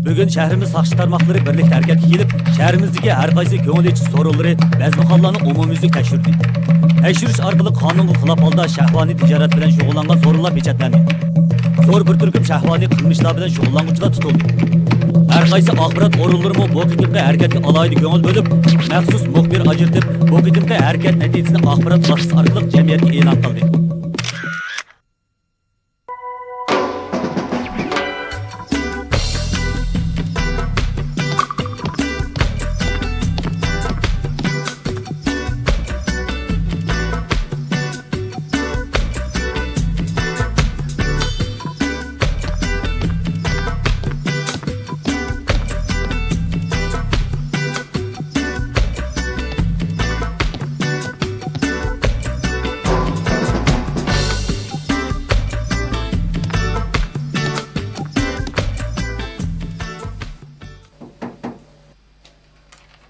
Bugün şehrimiz sakşı tarmaqları birlikte hareketga kelib, şehrimizdeki her qaysi ko'ngil ichi so'rovlari bazmi umumiylik tekshirdi. Tekshirish orqali qonunga xilof holda shahvoniy tijorat bilan shug'ullangan so'rovlar pechatlandi. Zo'r bir turkum shahvoniy qilmishlar bilan shug'ullanuvchilar tutildi. Her qaysi axborot o'rinlarimi bu qitimda harakatga alaydi ko'ngil bo'lib, maxsus muxbir ajratib, bu qitimda harakat natijasini axborot vasitasi orqali jamiyatga e'lon qildi.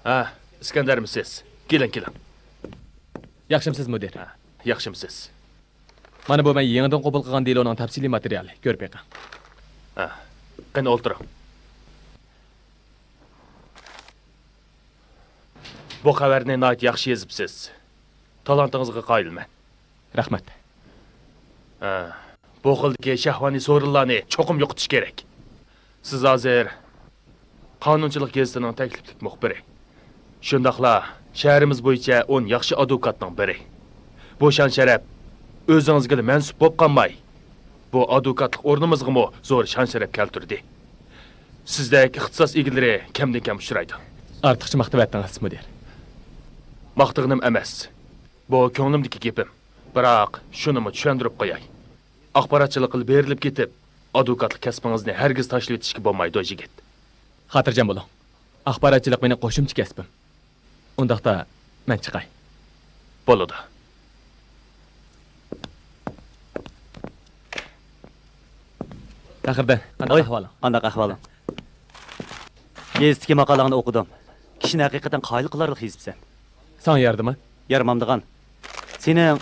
Ha, İskender'misiz? Gelin. Yaxshimisiz mudir? Ha, yaxshimisiz. Mana bu men yangidan qabul qilgan deloning tafsiliy materiali. Ko'rib beqing. Ha, qani o'tiring. Bu xabarni nayt yaxshi yozibsiz. Talantingizga qoyilman. Rahmat. Ha, bu xildagi shahvoniy so'rinlarni cho'qim yo'qotish kerak. Siz hozir qonunchilik gezitining takliflik muxbiri. Shundaqla shahrimiz bo'yicha 10 yaxshi advokatning biri. Bu shan sharaf o'zingizga mansub bo'lib qolmay, bu advokatlik o'rnimizga zo'r shan sharaf keltirdi. Sizdek ixtisos egalari kamdan kam uchraydi. Ortiqcha maqtab aytdingiz mudir. Maqtig'inim emas. Bu ko'nglimdagi gapim. Biroq shunimi tushuntirib qo'yay. Axborotchilik qilib berilib ketib, advokatlik kasbingizni hargiz tashlab o'tishga bo'lmaydi, yigit. Xotirjam bo'ling. Axborotchilik meni qo'shimcha kasbim. Undaqda men chiqay. Bo'ladi. Taxirdan, qanday ahvoling? Qanday ahvoling? Gezdagi maqolangni o'qidim. Kishini haqiqatan qoyil qilarlik hizbsan. San yardımı? Yaramamdigan. Sening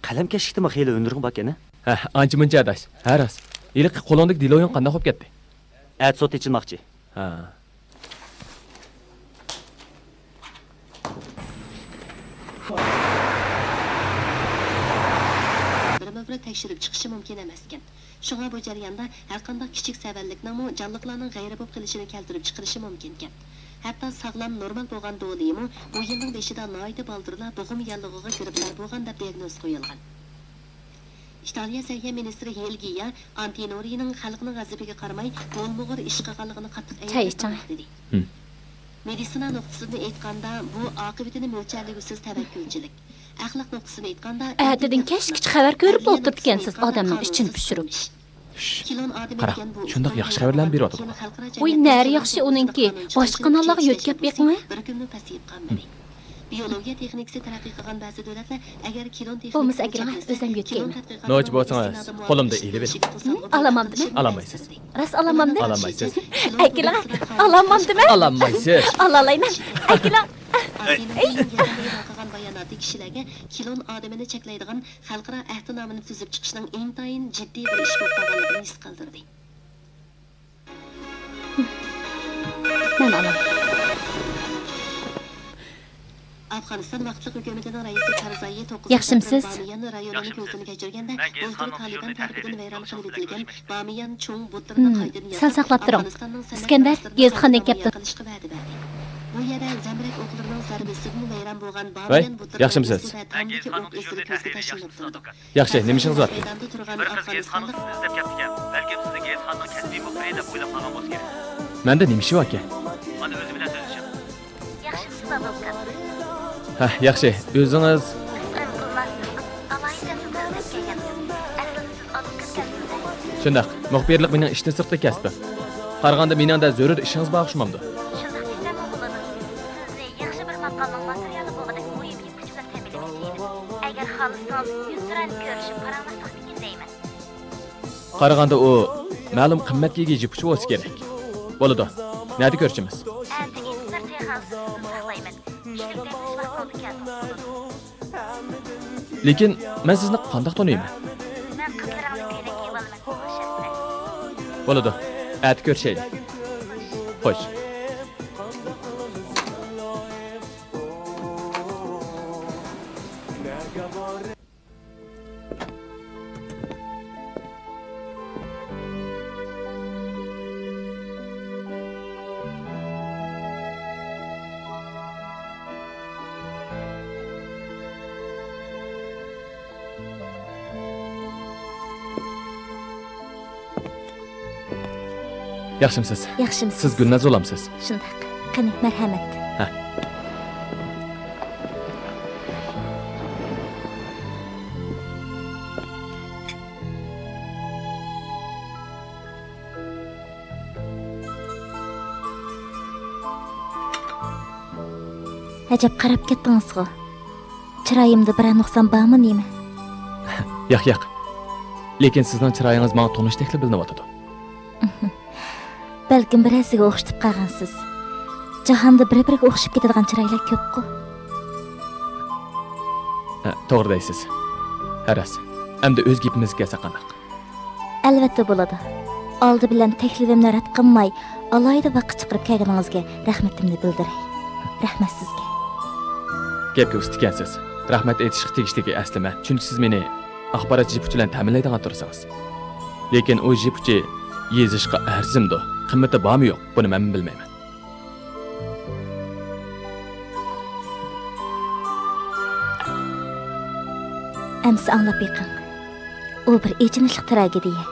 qalamkashlikdimi xeyli undiring bor ekan? Ha, ancha muncha adash. Ha, rost. Iliq qo'lingdagi diloying qanday bo'lib ketdi? At sot ichilmoqchi. Ha. tekshirib chiqishi mumkin emas ekan. Shunga bu jarayonda har qanday kichik savallikning jonliqlarning g'ayri bo'lib qilishini keltirib chiqarishi mumkin ekan. Hatto sog'lom normal bo'lgan do'limi bu yilning beshida noyda baldirlar bo'g'im yallig'iga giriblar bo'lgan deb diagnoz qo'yilgan. İtaliya Səhiyyə Ministri Helgiya Antinori'nin xalqning g'azabiga qaramay bo'lmug'ir ish qilganligini qattiq aytdi. Meditsina nuqtasidan aytganda bu oqibatini mo'ljalligisiz tavakkülchilik. Axloq nuqtasini aytganda Ertadan kechgacha xabar ko'rib o'tiribkansiz odamning ishini pishirib. Qara, shundoq yaxshi xabarlarni beryapti. Voy, nari yaxshi uninki. Boshqa kanallarga yo'tkab beqingmi? Biyologiya texnikasi taraqqiy qilgan ba'zi davlatlar agar kilon texnikasi bo'lmasa akilga o'zim yo'tkayman. Noch bo'lsangiz, qo'limda elib ber. Alamamdimi? Alamaysiz. Ras alamamdi? Alamaysiz. Akilga alamamdimi? Alamaysiz. Alalayman. Akilga qilgan bayonotda kishilarga kilon odamini cheklaydigan xalqaro ahdnomani tuzib chiqishning intayin jiddiy bir ish bo'lib qolganligini his qildirdi. Men alam. Afg'oniston vaqtli hukumatining raisi Karzai 9 Yaxshimisiz? Bamiyan rayonini ko'zdan kechirganda o'zbek Taliban tarafidan vayron qilib etilgan Bamiyan cho'ng butlarni qaytadan Sal saqlab turing. Iskandar, gezitxondan kelibdi. Bu yerda zamrak o'qlarining zarbasidan vayron bo'lgan Voy, Bamiyan butlarni yaxshimisiz? Yaxshi, nima ishingiz bor? Bir qiz gezxonni izlab ketgan. Balkim sizni gezxonning kasbiy muxbiri deb o'ylab qolgan bo'lsa kerak. Menda nima ishi bor ekan? Mana o'zi bilan so'zlashim. Yaxshimisiz, advokat? Ha, yaxshi. O'zingiz shundaq. Muxbirlik mening ishdan sirtqi kasbim. Qaraganda meningda zarur ishingiz bor o'xshamamdi. Qaraganda u ma'lum qimmatga ega jipuchi bo'lsa kerak. Bo'ladi. Nada ko'rishimiz? Lekin men sizni qanday taniyman? Bo'ladi. At ko'rishaylik. Xo'sh. Yaxshimisiz? Yaxshimisiz? Siz Gulnaz olamsiz? Shundoq. Qani, marhamat. Ha. Ajab qarab ketdingiz-ku. Chiroyimda bir nuqson bormi nima? Yo'q. Lekin sizning chiroyingiz menga tanishdekli bilinyotdi. Balkim birasiga o'xshatib qolgansiz. Jahonda bir-biriga o'xshab ketadigan chiroylar ko'p-ku. To'g'ri deysiz. Haras. Endi o'z gapimizga kelsa qanday? Albatta bo'ladi. Oldi bilan taklifimni rad qilmay, alayda vaqt chiqarib kelganingizga rahmatimni bildiray. Rahmat sizga. Gapga usta ekansiz. Rahmat aytishga tegishligi aslima. Chunki siz meni axborot jipuchi bilan ta'minlaydigan tursangiz. Lekin o jipuchi yezishga arzimdi. Qimmati bormi yo'q, buni men bilmayman. Amsi anglab beqing. U bir echinishli tragediya.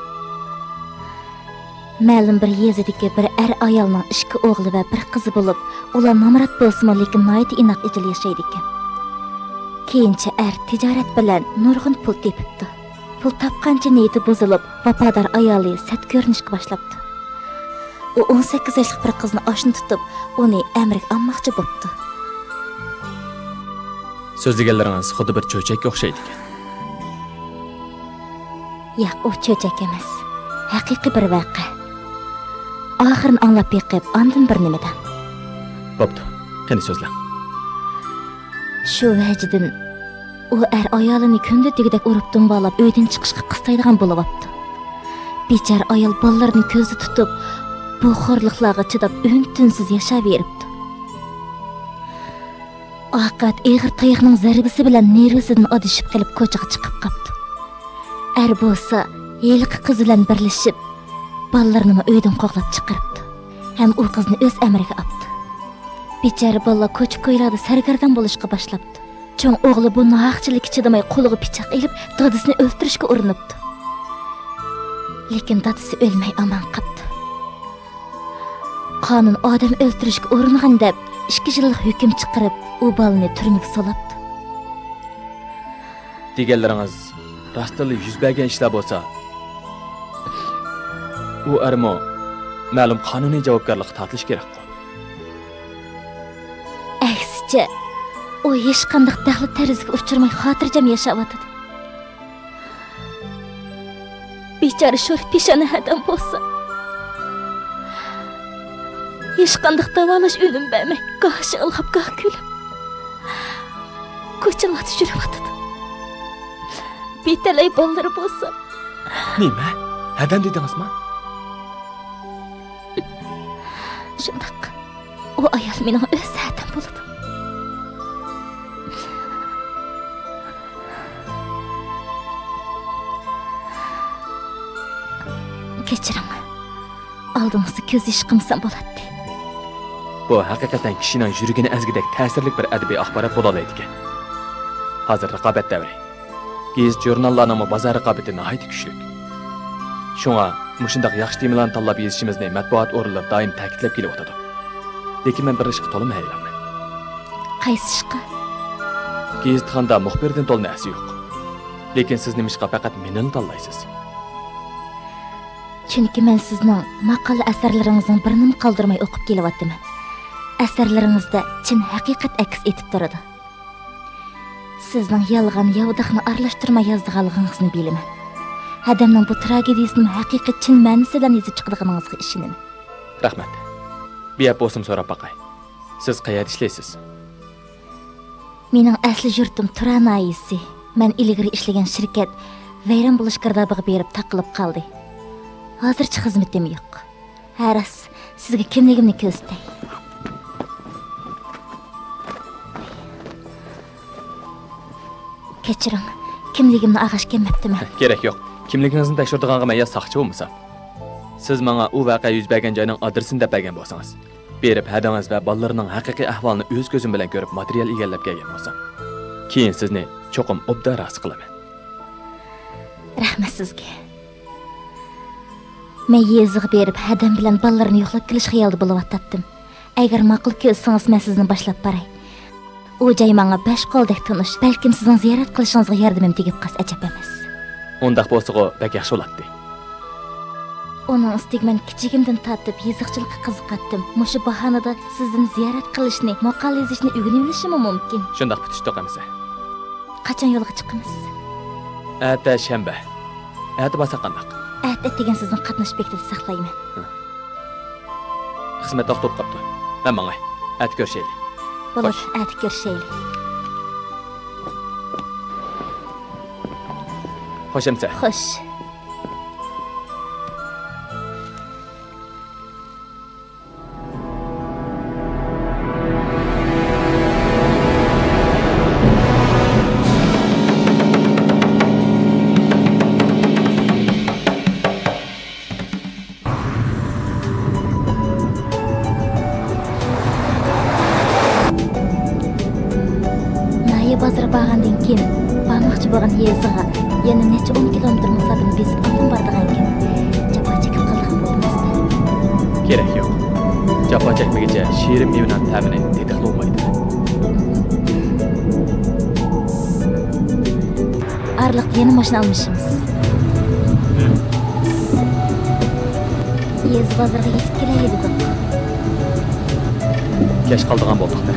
Ma'lum bir yezidagi bir ayolning ikki o'g'li va bir qizi bo'lib, ular namrat bo'lsa-mu, lekin noyati inoq ijil yashaydi ekan. Keyincha tijorat bilan nurg'un pul tepibdi. Pul topqancha niyati buzilib, vafodor ayoli sat ko'rinishga boshlabdi. U 18 yoshli bir qizni oshni tutib, uni amriga olmoqchi bo'libdi. So'zlaganlaringiz xuddi bir cho'chakka o'xshaydi ekan. Yo'q, u cho'chak emas. Haqiqiy bir voqea. Oxirini anglab beqib, ondan bir nimadan. Bo'pti. Qani so'zlang. Shu vajdan u ayolini kunda degdek urib dumbalab uydan chiqishga qistaydigan bo'lyapti. Bechora ayol bolalarini ko'zda tutib, bu xo'rliqlarga chidab un-tunsiz yashayveribdi. Oqibat ig'ir tayoqning zarbasi bilan nervisidan adishib qolib ko'chaga chiqib qopti. Bo'lsa, yeliqi qiz bilan birlashib, bolalarini uydan qo'g'lab chiqaribdi. Ham u qizni o'z amriga oldi. Bechora bola ko'chib-ko'ylarda sargardon bo'lishga boshlabdi. Cho'ng o'g'li bu nohaqchilikka chidamay qo'liga pichoq ilib, dadasini o'ldirishga urinibdi. Lekin dadasi o'lmay omon qoldi. Qonun odam o'ldirishga uringan deb 2 yillik hukm chiqarib, u bolani turmaga solibdi. Deganlaringiz rostli yuz bergan ishlar bo'lsa, u armo ma'lum qonuniy javobgarlik tortish kerak-ku. Aksicha, u hech qanday daxli tarzga uchirmay xotirjam yashayotdi. Bechora sho'r peshona adam bo'lsa, hech qanday davolash o'lim bermay, go'shi ilg'ab, goh kulib, ko'chalarda yuribdi. Betalay bolalari bo'lsa, Nima? Adam dedingizmi? shundoq. U ayol mening o'z hatam bo'ladi. Kechiring. Oldingizda ko'z ish qilsam bo'ladi. Bu haqiqatan kishining yuragini ezgidek ta'sirli bir adabiy axborot bo'la oladi ekan. Hozir raqobat davri. Gez jurnallarning bozor raqobati nihoyat kuchli. Shunga mushundaq yaxshi temalarni tanlab yozishimizni matbuot o'rinlari doim ta'kidlab kelyapti. Lekin men bir ishga to'lim hayronman. Qaysi ishqa? Gazetxonda muxbirdan to'l narsa yo'q. Lekin siz nima ishqa faqat meni tanlaysiz? Chunki men sizning maqola asarlaringizning birini qoldirmay o'qib kelyapman. Asarlaringizda chin haqiqat aks etib turadi. Sizning yolg'on yovdaqni aralashtirmay yozganligingizni bilaman. Adamning bu tragediyasini haqiqiy chin ma'nosi bilan yozib chiqarganingizga ishonaman. Rahmat. Biyap bo'lsam so'rab baqay. Siz qayerda ishlaysiz? Mening asli yurtim Turan ayisi. Men ilgari ishlagan shirkat vayron bo'lish gardabiga berib taqilib qoldi. Hozircha xizmatim yo'q. Haras, Sizga kimligimni ko'rsatay. Kechiring, kimligimni ag'ash kelmabdimi? Kerak yo'q. Kimligingizni tekshirdiganga men ya saqchi bo'lmasam. Siz menga u voqea yuz bergan joyning adresini deb bergan bo'lsangiz, berib hadangiz va bolalarning haqiqiy ahvolini o'z ko'zim bilan ko'rib material egallab kelgan bo'lsam, keyin sizni cho'qim obdan rozi qilaman. Rahmat sizga. Men yeziq berib hadam bilan bolalarni yo'qlab kelish xayolida bo'layotdim. Agar ma'qul ko'rsangiz, men sizni boshlab boray. U joy menga besh qo'ldek tanish, balkim sizning ziyorat qilishingizga yordamim tegib qolsa ajab emas. Undaq bo'lsa-ku bak yaxshi bo'ladi. Uning ustiga men kichigimdan tortib yeziqchilikqa qiziqatdim. Mushu bahonada sizdan ziyorat qilishni, maqola yozishni o'rganib olishim mumkin. Shundaq bitish to'qamiz. Qachon yo'lga chiqamiz? Ata shanba. Ata bo'lsa qandaq? Degan sizni qatnash bektida saqlayman. Xizmat to'xtab qopti. Men mangay. At ko'rishaylik. Bo'ladi, ko'rishaylik. Xo'shamsa. Xo'sh. Bazara bağandan keyin barmoqchi bo'lgan yeziga yana necha 10 kilometr masofani besib olib bordigan ekan. Jafo chekib qolgan bo'lmasdi. Kerak yo'q. Jafo chekmaguncha shirin mevaning ta'mini tetiqlolmaydi. Arliqda yana mashina olmishmiz. Yezi bozorga yetib kelaydi dedik. Kech qoldigan bo'ldik-da.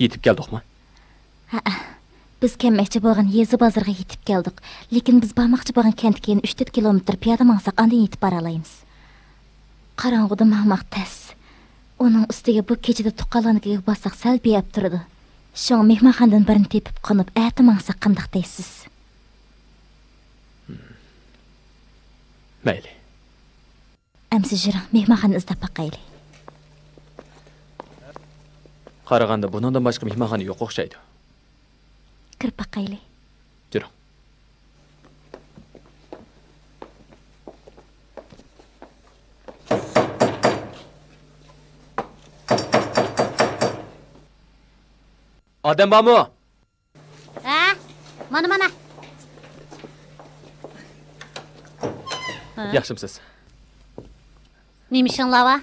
Yetib keldikmi? Ha, biz kelmoqchi bo'lgan Yezi bozorga yetib keldik. Lekin biz bormoqchi bo'lgan kentga 3-4 kilometr piyoda mangsak, andan yetib bora olamiz. Qorong'uda mangmoq tas. Uning ustiga bu kechada tuqqanlarga bossak sal beyab turdi. Shung mehmonxonadan birini tepib qonib, ati mangsak qandoq deysiz? Mayli. Amsi jiring, mehmonxona izlab boqaylik. Qaraganda bundan boshqa mehmonxona yo'q o'xshaydi. Kirib boqaylik. Juring. Odam bormi? Ha? Mana. Yaxshimisiz? Nima ishinglar va?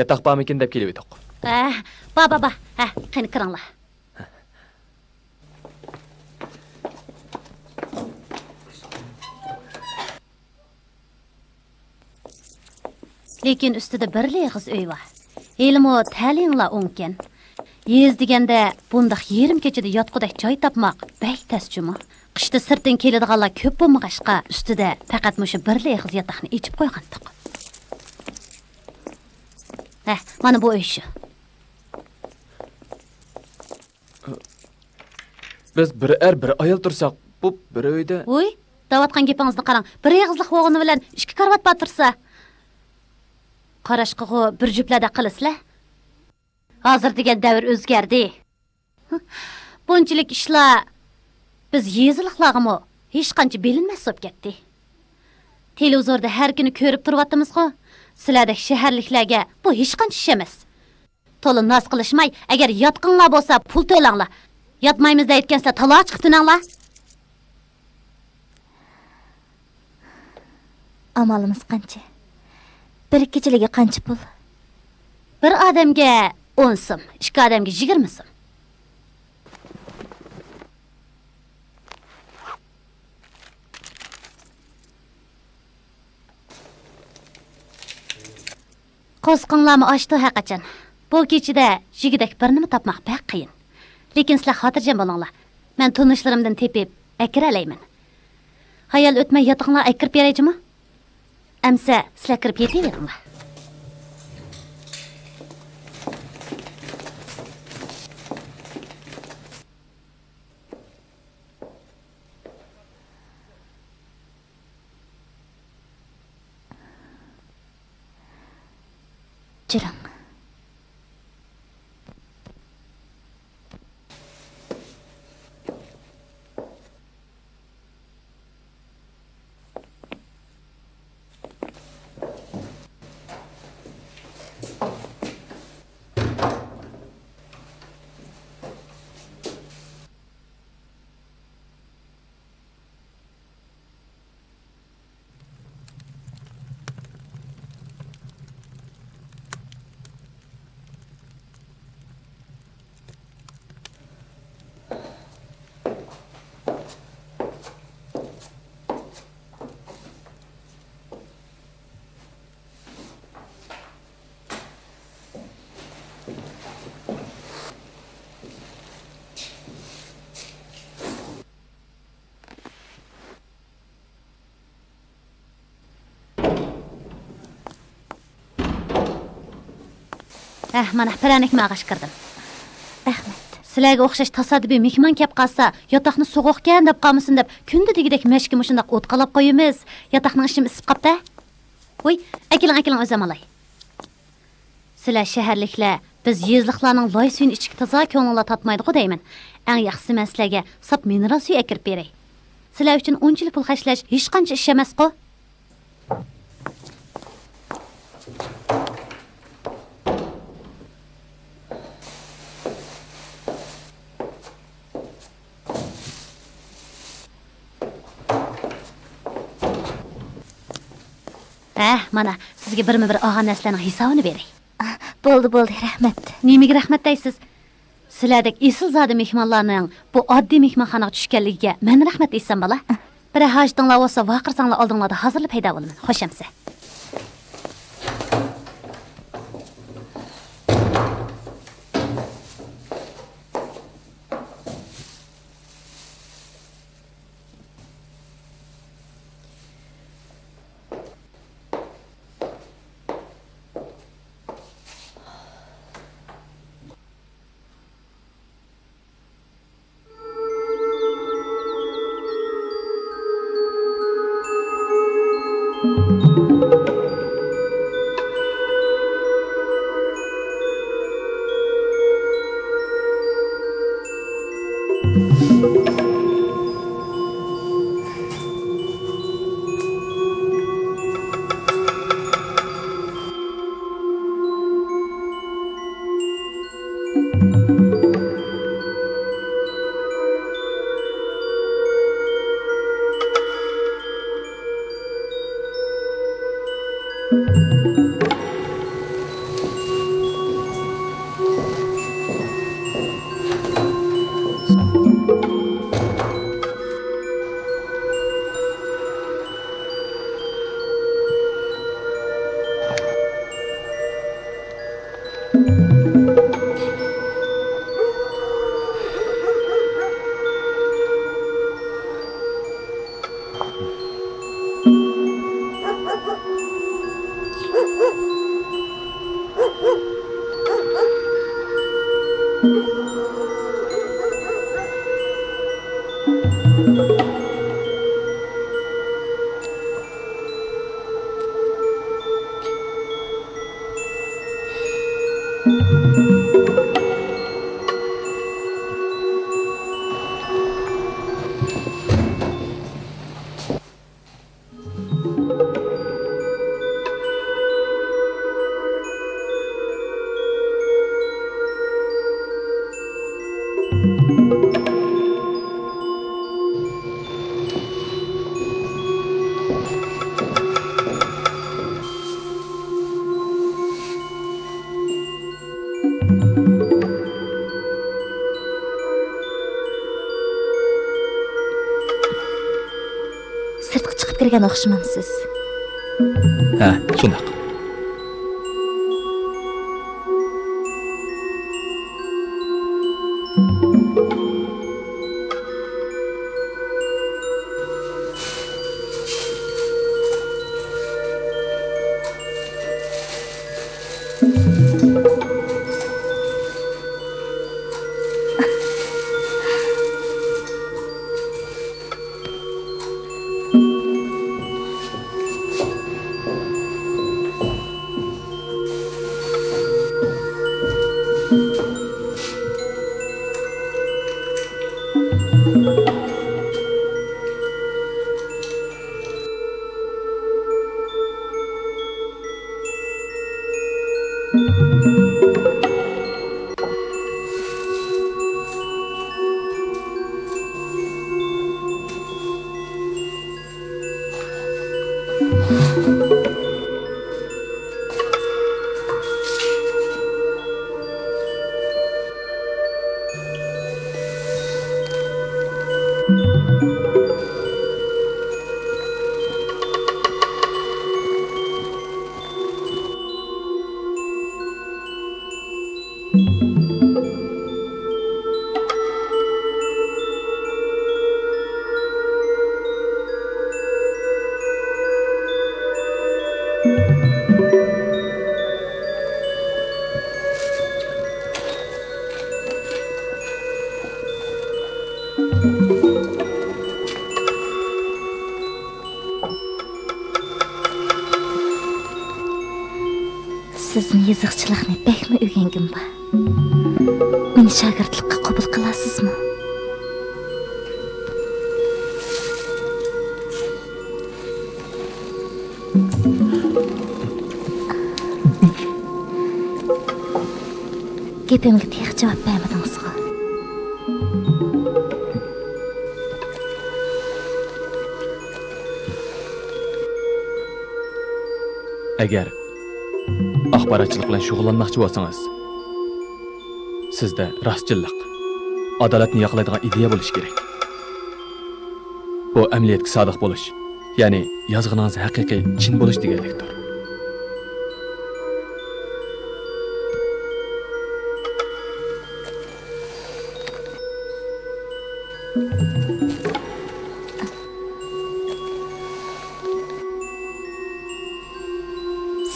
Yotoq bormikin deb kelib edik. Ba. Ha, qani kiringlar. Lekin ustida bir leg'iz uy bor. Elmo ta'linglar o'nkan. Yez deganda bundaq yerim kechada yotqudak joy topmoq bek tasjumi. Qishda sirtdan keladiganlar ko'p bo'lmag'ashqa ustida faqat mushu bir leg'iz yotoqni ichib qo'ygandik. Mana bu uy shu. Biz bir ayol tursak, bu bir uyda... Voy, davatgan gapingizni qarang. Bir eg'izlik o'g'ini bilan 2 karvat batirsa. Qarashqig'i bir juplarda qilisizlar. Hozir degan davr o'zgardi. Bunchalik ishlar biz yeziliqlarimi hech qancha bilinmas bo'lib ketdi. Televizorda har kuni ko'rib turyapmiz-ku. Sizlardek shaharliklarga bu hech qancha ish emas. To'lin nos qilishmay, agar yotqinlar bo'lsa, pul to'langlar. Yotmaymiz deyotgansizlar, taloq chiqib tunanglar. Amalimiz qancha? Bir kechaliga qancha pul? Bir odamga 10 so'm, 2 odamga 20 so'm. Qo'sqinlarni ochdi haqachon. Bu Bu kechida jigidek birini topmoq bak qiyin. Lekin sizlar xotirjam bo'linglar. Men tanishlarimdan tepib akiralayman. Hayal o'tmay yotoqlar akirib beraychimi? Amsa sizlar kirib yetaveringlar. Jiring. Mana piranikni ag'ashkirdim. Rahmat. Sizlarga o'xshash tasodifiy mehmon kelib qolsa, yotoqni sovuqkan deb qolmasin deb kunda degidek mashki mushundaq o't qalab qo'yamiz. Yotoqning ishim isib qopti. Voy, akiling o'zim olay. Sizlar shaharliklar biz yezliqlarning loy suyini ichki toza ko'ngillar tatmaydi-ku deyman. Eng yaxshisi men sizlarga sap mineral suv akirib beray. Sizlar uchun unchalik pul xarjlash hech qancha ish emas-ku. Mana sizga birma-bir og'an narsalarning hisobini beray. Bo'ldi, rahmat. Nimaga rahmat deysiz? Sizlardek esil zodi mehmonlarning bu oddiy mehmonxonaga tushganligiga men rahmat desam bola. Bir hojtinglar bo'lsa, vaqirsanglar oldinglarda hozirlab paydo bo'laman. Xo'shamsa. Sirtqa chiqib kirgan o'xshamamsiz. Ha, shundoq. Sizin yazıqçılıqni bəkmi öyrəngim var. Məni şagirdlikqa qəbul qılasızmı? Gepimga tex javob bermadingizmi? Agar axborotchilik bilan shug'ullanmoqchi bo'lsangiz, sizda rostchilik, adolatni yoqlaydigan ideya bo'lishi kerak. Bu amaliyotga sodiq bo'lish, ya'ni yozg'iningiz haqiqiy, chin bo'lish deganlikdir.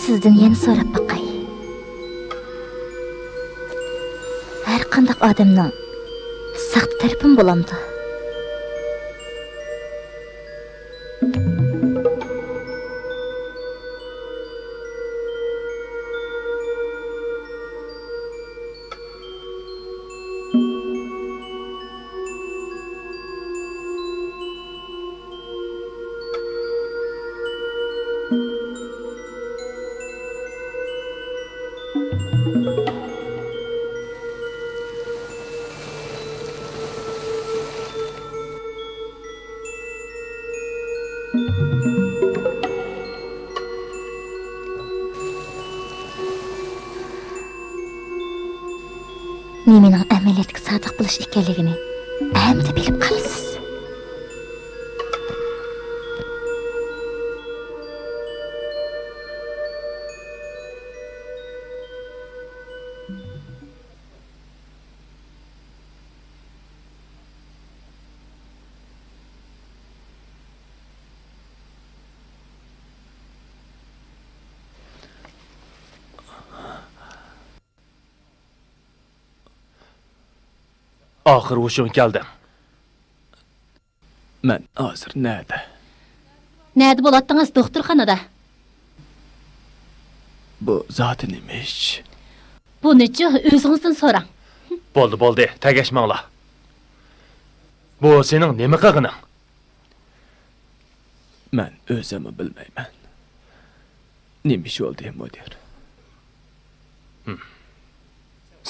Sizden yana so'rab baqay. Har qanday odamning saqt tarafim bo'lamdi. Mening amaliyotga sodiq bo'lish ekanligini endi bilib qolasiz. Oxir o'shun keldim. Men hozir nerede? Nerede bo'latdingiz doktorxonada? Bu zoti nima ish? Bunichi o'zingizdan so'rang. Bo'ldi, tegashmanglar. Bu sening nima qilganing? Men o'zimni bilmayman. Nima ish bo'ldi, mudir?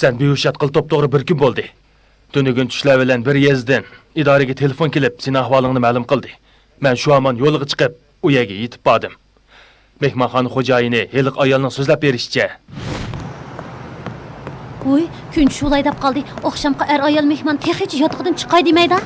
Sen buyushat qil to'g'ri bir kun bo'ldi. Tunigun tushlar bilan bir yezdin. İdoraga telefon kelib, seni ahvolingni ma'lum qildi. Men shu amon yo'liga chiqib, u yerga yetib bordim. Mehmonxona xo'jayini heliq ayolning so'zlab berishicha, Voy, kun shulay deb qoldi. Oqshomqa ayol mehmon texichi yotqidan chiqay demaydi.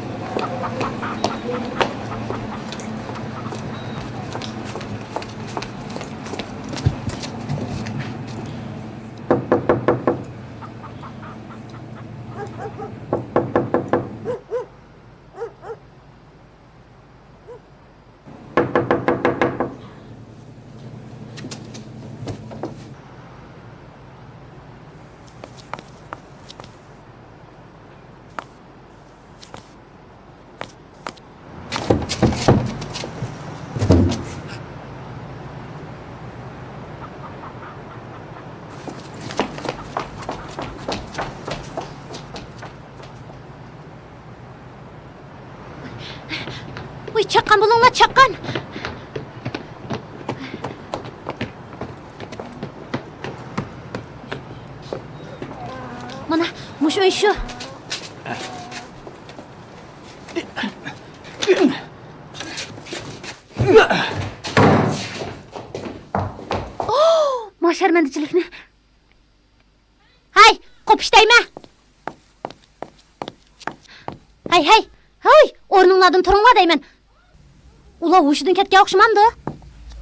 Voy, chaqqan bo'linglar, chaqqan. Mana, mush uy shu. Masharmandichilikni. Hay, qo'pishdaymi? Hay. Hoy, o'rninglardan turinglar deyman. Ular o'shidan ketgan o'xshamamdi.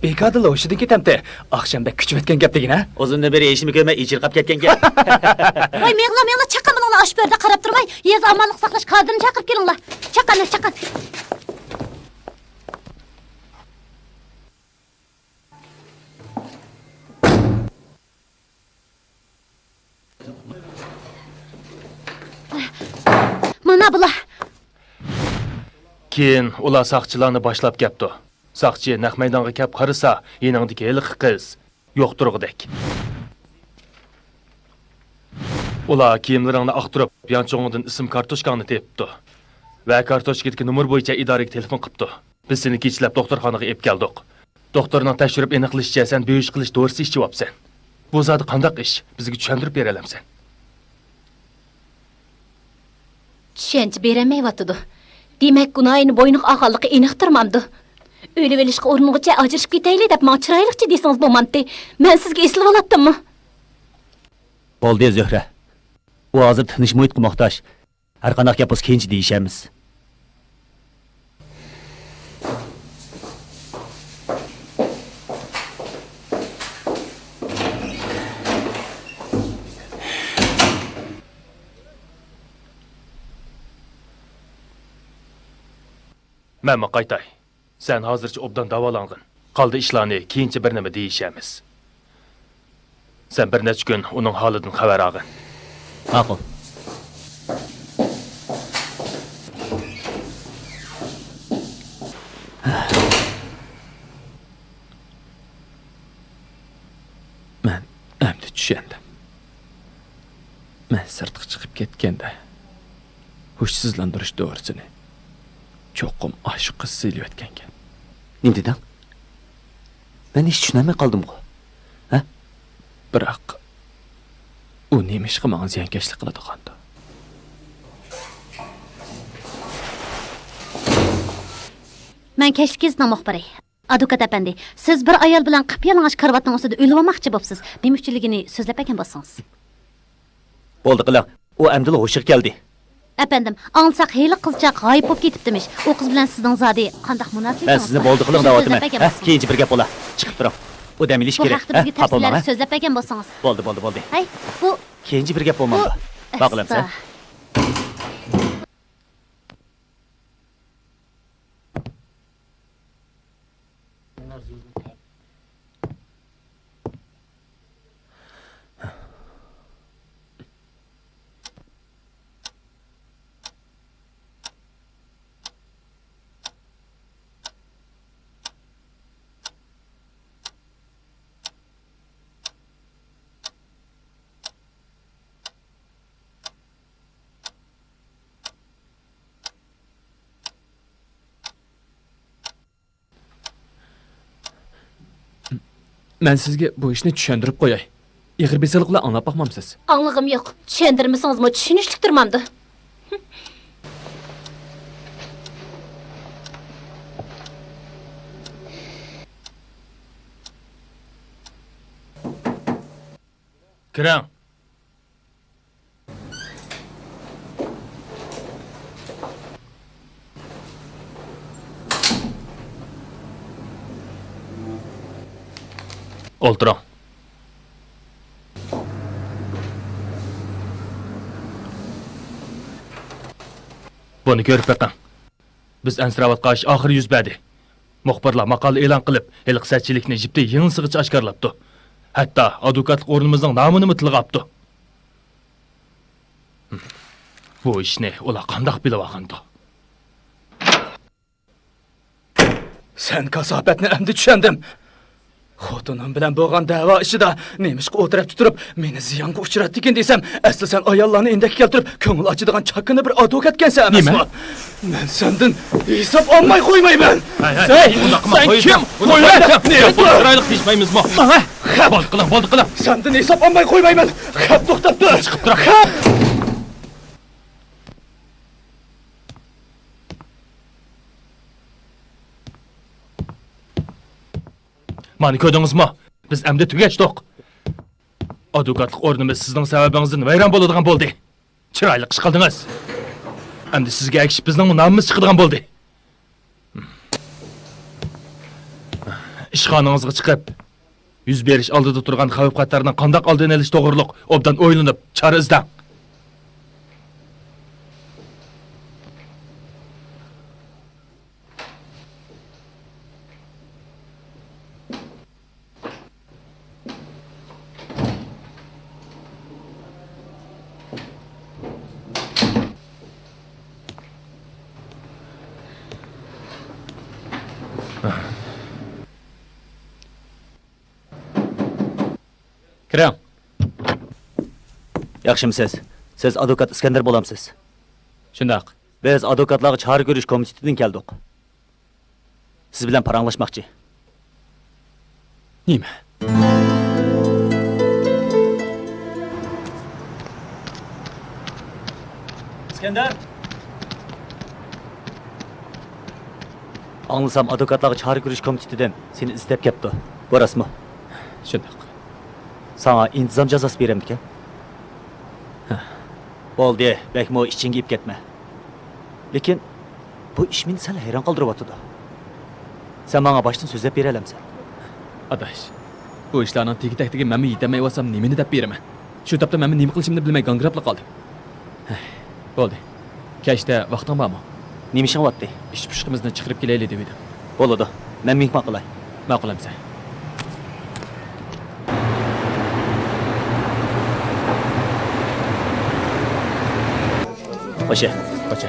Bekadil o'shidan ketamdi. Oqshomda kuchayotgan gap degin, ha? Uzundan beri eshimi ko'rmay ichirqab ketgan gap. Voy, mehla chaqqan bo'linglar, osh berdi qarab turmay, yez omonlik saqlash qadrini chaqirib kelinglar. Chaqqan. Mana bular. keyin ular saqchilarni boshlab ketdi. Saqchi naq maydonga kelib qarasa, yeningdagi heliq qiz yo'q turg'idek. Ular kiyimlaringni aqtirib, yanchog'idan ism kartoshkangni tepibdi. Va kartoshkadagi nomer bo'yicha idoraga telefon qilibdi. Biz seni kechlab doktorxonaga olib keldik. Doktorning tekshirib aniqlashicha sen beyish qilish dorisi ichibsan. Bu zodi qandaq ish? Bizga tushuntirib bera olamsan? Tushuncha berolmayotidi. Demak, gunohini bo'yniq og'anligi aniqtirmamdi. O'lib olishga uringuncha ajrashib ketaylik deb men chiroyliqcha desangiz bo'lmamdi. Men sizga eslab olatdimmi? Bo'ldi Zöhra. U hozir tinish muhitga muhtoj. Har qanday gap bo'lsa keyinchi deyishamiz. Mənmə qaytay. Sen hozircha obdan davolangin. Qoldi ishlarni keyinchi bir nima deyishamiz. Sen bir necha kun uning holidan xabar olgin. Ma'qul. Men endi tushundim. Men sirtqa chiqib ketganda hushsizlantirish to'g'risini cho'qim oshiq qiz siylayotgankan. Ne dedin? Ben hiç tushunmay qoldim ku. Ha? Biroq u nima ishga menga ziyonkashlik qiladigan-da. Men keşfikizning muxbiri. Advokat efendi, siz bir ayol bilan qip-yalang'och karvatning ustida o'lmoqchi bo'libsiz. Demoqchiligini so'zlab ekan bo'lsangiz. Bo'ldi qiling. U amdila hoşiq keldi. Efendim, anlasak heyli qizchaq g'oyib bo'lib ketibdimish. U qiz bilan sizning zodi qanday munosabatingiz? Ben sizni bo'ldi qiling da'vatim. Keyinchi bir gap bo'la. Chiqib turing. U dam ilish Bu kerak. haqda bizga tafsilotlar so'zlab ekan bo'lsangiz. Bo'ldi. Hay, bu Keyinchi bir gap bo'lmadi. Baqılam sen. Men sizga bu ishni tushuntirib qo'yay. Ig'ir besaliqlar anglab boqmamsiz. anlig'im yo'q. Tushuntirmasangizmi tushunishlik turmamdi. Kiring. O'ltiring. Buni ko'rib beqing. Biz ansiravatqa ish oxiri yuz berdi. Muxbirlar maqola e'lon qilib, ilqisatchilikni jipda yengilsig'icha oshkorlabdi. Hatto advokatlik o'rnimizning nomini tilg'abdi. Bu ishni ular qandoq bilib olgandi? Sen kasobatni endi tushundim. Xotinim bilan bo'lgan da'vo ishida nemishqa o'tirib turib, meni ziyonga uchratding desam, asli sen ayollarni indek keltirib, ko'ngil ochadigan chakini bir advokatkansan emasmi? Men sendan hisob olmay qo'ymayman. Sen kim? Chiroyli deyishmaymizmi? Bo'ldi qiling. Sendan hisob olmay qo'ymayman. Xap to'xtab tur. Chiqib tur. Mani ko'rdingizmi? Biz endi tugashdik. Advokatlik o'rnimiz sizning sababingizdan vayron bo'ladigan bo'ldi. Chiroyli ish qildingiz. Endi sizga akishib bizning nomimiz chiqadigan bo'ldi. Ishxonangizga chiqib, yuz berish oldida turgan xavf-xatarning qanday oldini olish to'g'riliq obdan o'ylanib, chora izlang. Kiring. Yaxshimisiz? Siz advokat İskender bo'lamsiz. Shundoq. Biz advokatlarga chora ko'rish komitetidan keldik. Siz bilan paranglashmoqchi. Nima? İskender. Anlasam advokatlarga chora ko'rish komitetidan seni istab kelibdi. Borasmi? Shundoq. Sana intizom jazosi beramdikan. Bo'ldi, bekmo ichingga ip ketma. Lekin bu ish meni sal hayron qoldiryapti. Sen menga boshdan so'zlab bera olamsan. Adash, bu ishlarning tegi-tagiga men yetamayapsam nimani deb beraman? Shu topda men nima qilishimni bilmay gangrabla qoldim. Bo'ldi. Kechda vaqting bormi? Nima ishing bo'pti? Ish pushqimizni chiqarib kelaylik deb edim. Bo'ladi. Men mehmon qilay. Ma'qulamsan. Qo'sha. Qo'cha.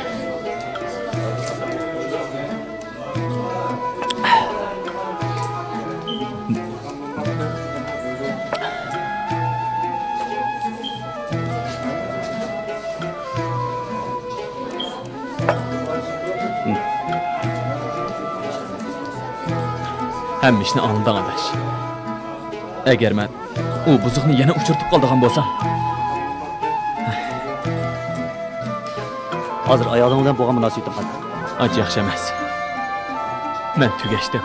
Hamma ishni oldindan adash. Agar men u buzuqni yana uchirtib qoldigan bo'lsam, Hozir ayoling bilan bo'lgan munosabatim qanday? ancha yaxshi emas. Men tugashdim.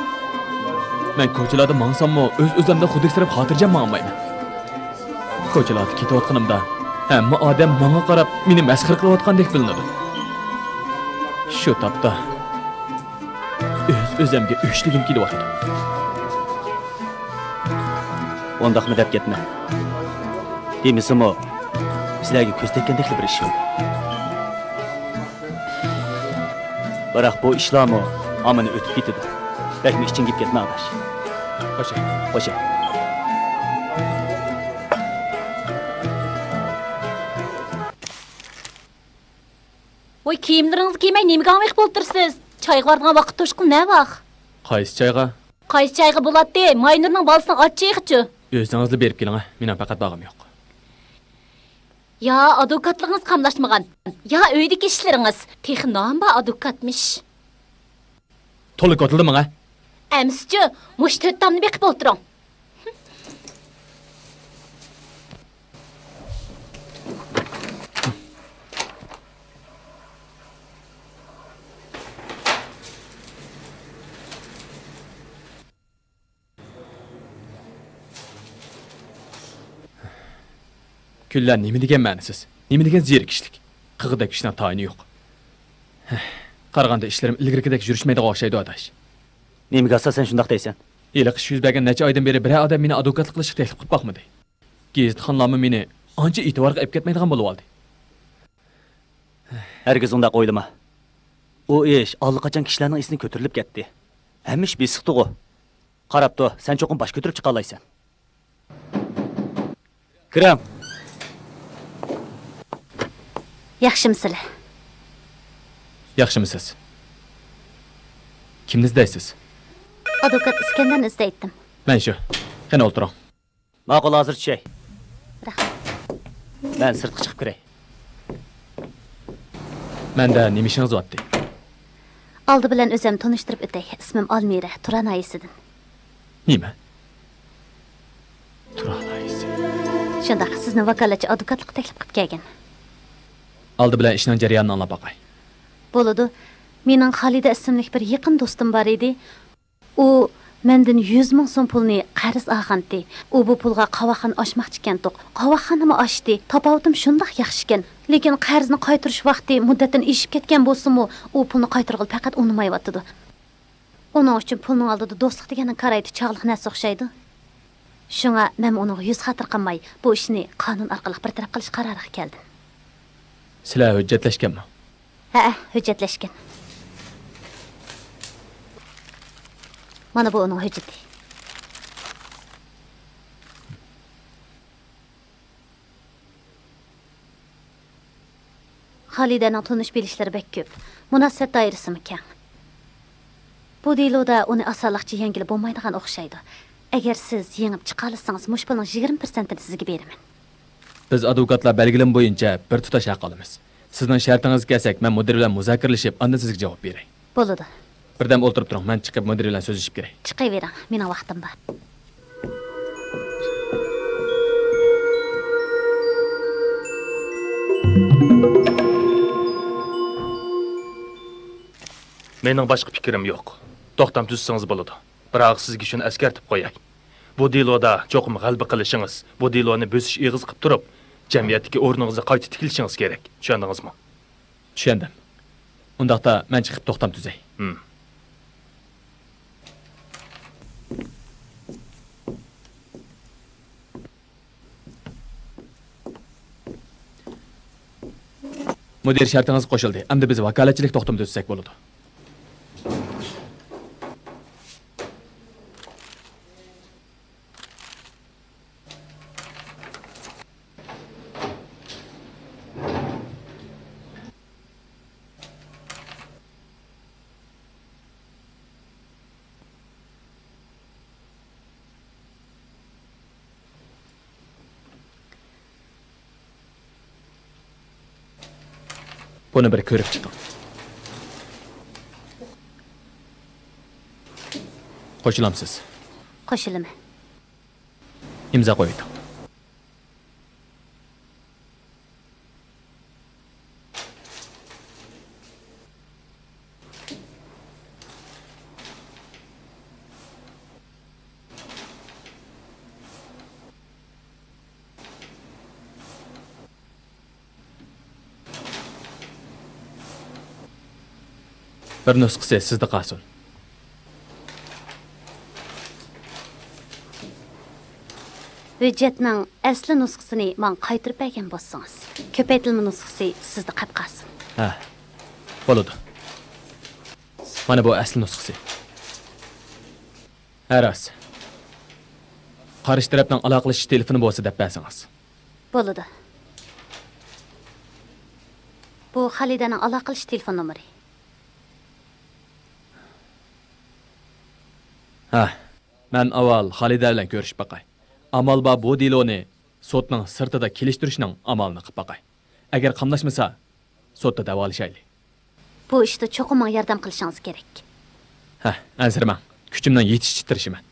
Men ko'chalarda mangsammo o'z-o'zimda xudiksirab xotirjam mangmayman. Ko'chalarda ketayotganimda hamma odam menga qarab meni masxara qilayotgandek bilinadi. Shu topda o'z-o'zimga o'shligim kelyapti. Ondaqmi deb ketma. Demisimi, sizlarga ko'z tekkandek bir ish yo'q. Biroq bu ishlarmi amini o'tib ketadi. Bekmi ichingga ip ketma adash. Qo'sha. Qo'sha. Voy kiyimlaringizni kiymay nimaga amayq bo'lib tursiz? Choyga borgan vaqt to'shqin ne vaq? Qaysi choyga? Qaysi choyga bo'ladi? Maynurning bolasini ochchiqchi. O'zingizni berib keling, mening faqat bag'im yo'q. Ya advokatliginiz qamlashmagan. Ya uydagi ishlaringiz texi nomba advokatmish. To'liq otildi menga. Amschi, mush to'ttamni beqib o'tiring. Kunlar nima degan ma'nisiz? Nima degan zerikishlik? Qig'ida kuchdan tayini yo'q. Qaraganda ishlarim ilgarigidek yurishmaydigan o'xshaydi adash. Nimaga asosan shundoq deysan? Iliq ish yuz bergan necha oydan beri bir odam meni advokatlik qilishga taklif qilib boqmadi. Gazetxonlarmi meni ancha e'tiborga olib ketmaydigan bo'lib oldi. Herkes undaq o'ylama. U ish allaqachon kishilarning esini ko'tarilib ketdi. Hamma ish besiqdi-ku. Qarab tur, sen cho'qim bosh ko'tarib chiqa olaysan. Kiram. Yaxshimisiz? Yaxshimisiz? Kimni izlaysiz? Advokat İskenderni izlaydim. Men shu. Qani o'tiring. Ma'qul, hozir tushay. Rahmat. Men sirtqa chiqib kiray. Menda nima ishingiz bo'pti? Aldı bilan o'zim tanishtirib o'tay. Ismim Almira, Turan ayisidan. Nima? Turolmaysiz. Shundaq sizni vakolatchi advokatlik taklif qilib kelgan. Aldi bilan ishning jarayonini anglab boqay. Bo'ladi. Mening Xolida ismli bir yaqin do'stim bor edi. U mendan 100 ming so'm pulni qarz olgandi. U bu pulga qavoqxona ochmoqchi ekan. Qavoqxonami ochdi. Topavdim shundoq yaxshi ekan. Lekin qarzni qaytarish vaqti muddatdan eshib ketgan bo'lsa-mu, u pulni qaytarg'il faqat unmayotdi. Uning uchun pulning oldida do'stlik deganni qaraydi, chog'liq narsa o'xshaydi. Shunga men uni yuz xatir qilmay, bu ishni qonun orqali bir taraf qilish qaroriga keldim. Sizlar hujjatlashganmi? Ha, hujjatlashgan. Mana bu uning hujjati. Xolidaning tunish bilishlari bek ko'p. Munosabat doirasi keng. Bu deloda uni osonlikcha yengilib bo'lmaydigan o'xshaydi. Agar siz yengib chiqa olsangiz, mush pulning 20%ni sizga beraman. Biz advokatlar belgilim bo'yicha bir tutash haq olamiz. Sizning shartingizga kelsak, men mudir bilan muzokaralashib, ondan sizga javob beray. Bo'ladi. Birdam o'ltirib turing, men chiqib mudir bilan so'zlashib kerak. Chiqavering. Mening vaqtim bor. Mening boshqa fikrim yo'q. To'xtam tuzsangiz bo'ladi. Biroq sizga shuni eskartib qo'yay. Bu deloda cho'qim g'alaba qilishingiz, bu deloni bo'sish eg'iz qilib turib, jamiyatdagi o'rningizga qayta tikilishingiz kerak. Tushundingizmi? Tushundim. Undaqda men chiqib to'xtam tuzay. Mudir shartingiz qo'shildi. Endi biz vakolatchilik to'xtam tuzsak bo'ladi. Buni bir ko'rib chiqing. Qo'shilamsiz. Qo'shilaman. İmza qo'ying. Bir nusxasi sizda qolsin. Hujjatning asli nusxasini men qaytarib bergan bo'lsangiz, ko'paytirilma nusxasi sizda qolib qolsin. Ha. Bo'ladi. Mana bu asli nusxasi. Haras. Qarish tarafdan aloqalashish telefoni bo'lsa deb bersangiz. Bo'ladi. Bu Xalidaning aloqalash telefon nomeri. Ha. Men avval Xalida bilan ko'rishib baqay. Amal bor bu deloni sotning sirtida kelishtirishning amalini qilib baqay. Agar qamlashmasa, sotda davolashaylik. Bu ishda cho'qim yordam qilishingiz kerak. Ha, ansirman. Kuchimdan yetishga tirishaman.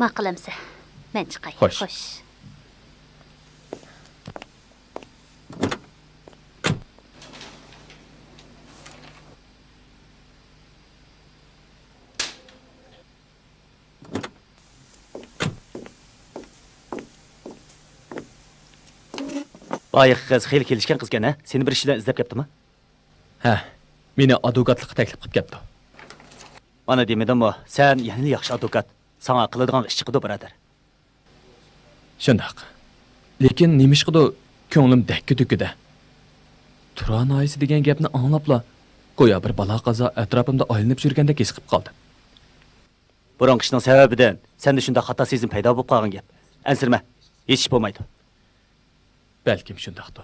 Ma'qulamsa, men chiqay. Xo'sh. Boyiq qiz xeyli kelishgan qizgan, ha? Seni bir ishdan izlab kelibdimi? Ha, meni advokatlikqa taklif qilib kelibdi. Mana demadimmi, sen yangi yaxshi advokat. Sana qiladigan ish chiqdi, birodar. Shundoq. Lekin nima ish qildi? Ko'nglim dakki-dukkida. Turan oyisi degan gapni anglabla, go'yo bir balo qazo atrofimda aylanib yurgandek his qilib qoldim. Burun qishning sababidan senda shunday xato sezim paydo bo'lib qolgan gap. Ansirma, hech ish bo'lmaydi. Balkim shundoqdir.